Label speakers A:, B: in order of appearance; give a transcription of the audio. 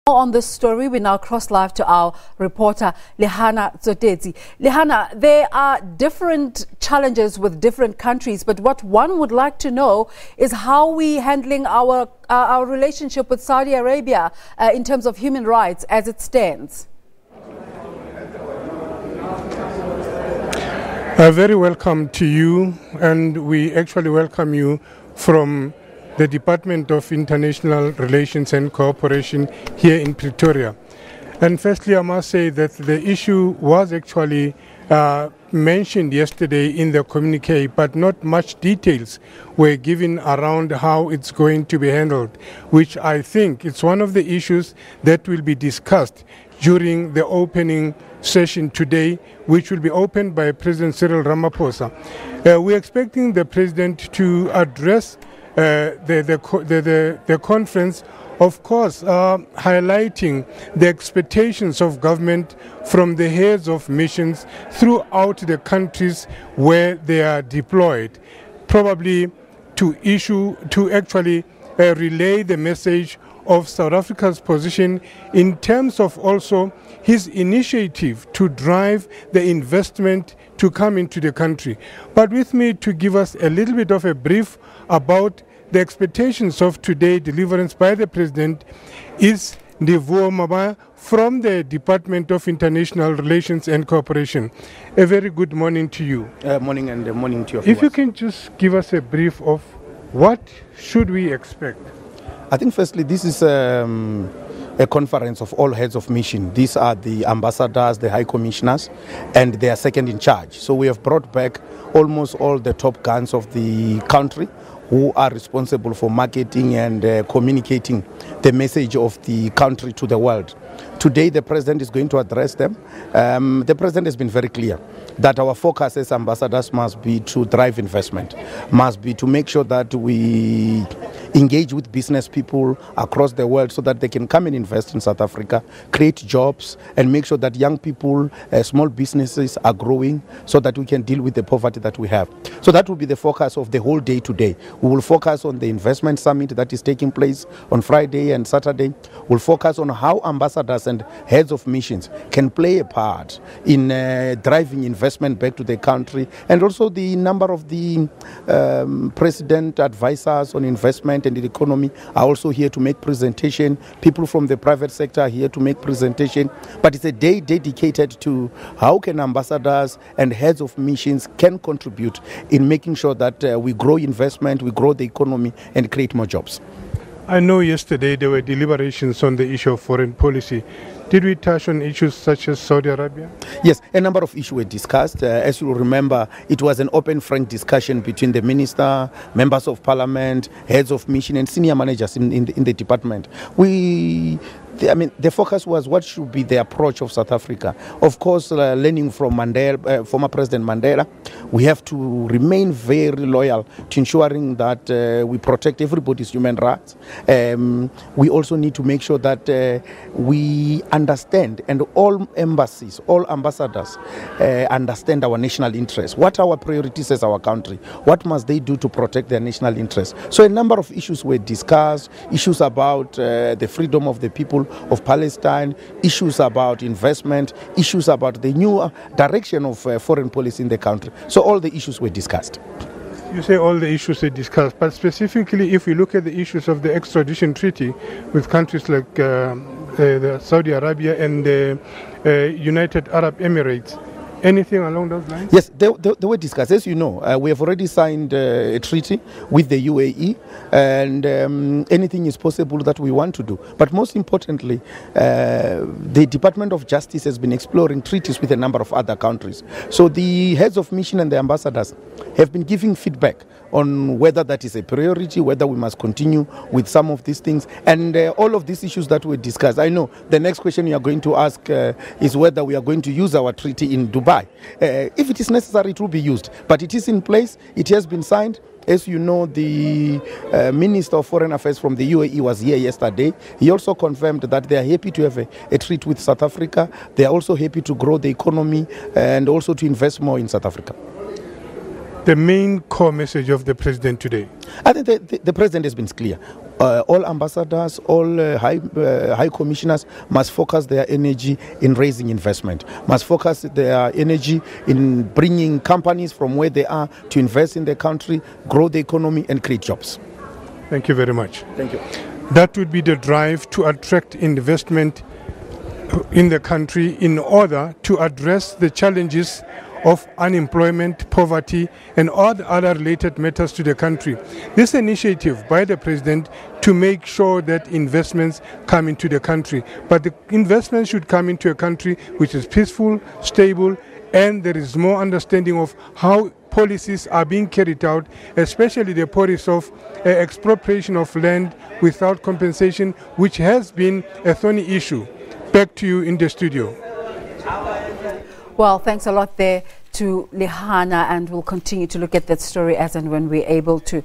A: On this story, we now cross live to our reporter, Lehana Zotezi. Lehana, there are different challenges with different countries, but what one would like to know is how we handling our relationship with Saudi Arabia in terms of human rights as it stands.
B: Very welcome to you, and we actually welcome you from the Department of International Relations and Cooperation here in Pretoria. And firstly, I must say that the issue was actually mentioned yesterday in the communique, but not much details were given around how it's going to be handled, which I think it's one of the issues that will be discussed during the opening session today, which will be opened by President Cyril Ramaphosa. We're expecting the President to address the conference, of course, highlighting the expectations of government from the heads of missions throughout the countries where they are deployed, probably to actually relay the message of South Africa's position in terms of also his initiative to drive the investment to come into the country. But with me to give us a little bit of a brief about the expectations of today deliverance by the President is Ndivuo Mabaya from the Department of International Relations and Cooperation. A very good morning to you.
C: Morning and morning to your
B: viewers. If you can just give us a brief of what should we expect?
C: I think firstly this is a conference of all heads of mission. These are the ambassadors, the high commissioners, and they are second in charge. So we have brought back almost all the top guns of the country who are responsible for marketing and communicating the message of the country to the world. Today the President is going to address them. The President has been very clear that our focus as ambassadors must be to drive investment, must be to make sure that we engage with business people across the world so that they can come and invest in South Africa, create jobs, and make sure that young people, small businesses are growing so that we can deal with the poverty that we have. So that will be the focus of the whole day today. We will focus on the investment summit that is taking place on Friday and Saturday. We'll focus on how ambassadors and heads of missions can play a part in driving investment back to the country, and also the number of the president advisors on investment and the economy are also here to make presentation. People from the private sector are here to make presentation. But it's a day dedicated to how can ambassadors and heads of missions can contribute in making sure that we grow investment, we grow the economy, and create more jobs.
B: I know yesterday there were deliberations on the issue of foreign policy. Did we touch on issues such as Saudi Arabia?
C: Yes, a number of issues were discussed. As you remember, it was an open, frank discussion between the minister, members of parliament, heads of mission, and senior managers in the department. The focus was what should be the approach of South Africa. Of course, learning from Mandela, former President Mandela, we have to remain very loyal to ensuring that we protect everybody's human rights. We also need to make sure that we understand, and all embassies, all ambassadors understand our national interests. What are our priorities as our country? What must they do to protect their national interests? So a number of issues were discussed, issues about the freedom of the people of Palestine, issues about investment, issues about the new direction of foreign policy in the country. So all the issues were discussed.
B: You say all the issues were discussed, but specifically if we look at the issues of the extradition treaty with countries like Saudi Arabia and the United Arab Emirates, anything along those lines?
C: Yes, they were discussed. As you know, we have already signed a treaty with the UAE, and anything is possible that we want to do. But most importantly, the Department of Justice has been exploring treaties with a number of other countries. So the heads of mission and the ambassadors have been giving feedback on whether that is a priority, whether we must continue with some of these things, and all of these issues that were discussed. I know the next question you are going to ask is whether we are going to use our treaty in Dubai. If it is necessary, it will be used, but it is in place, it has been signed. As you know, the Minister of Foreign Affairs from the UAE was here yesterday. He also confirmed that they are happy to have a treaty with South Africa. They are also happy to grow the economy and also to invest more in South Africa.
B: The main core message of the President today?
C: I think the President has been clear. All ambassadors, all high commissioners must focus their energy in raising investment, must focus their energy in bringing companies from where they are to invest in the country, grow the economy and create jobs.
B: Thank you very much.
C: Thank you.
B: That would be the drive to attract investment in the country in order to address the challenges of unemployment, poverty, and all the other related matters to the country. This initiative by the president to make sure that investments come into the country, but the investments should come into a country which is peaceful, stable, and there is more understanding of how policies are being carried out, especially the policy of expropriation of land without compensation, which has been a thorny issue. Back to you in the studio.
A: Well, thanks a lot there to Lehana, and we'll continue to look at that story as and when we're able to.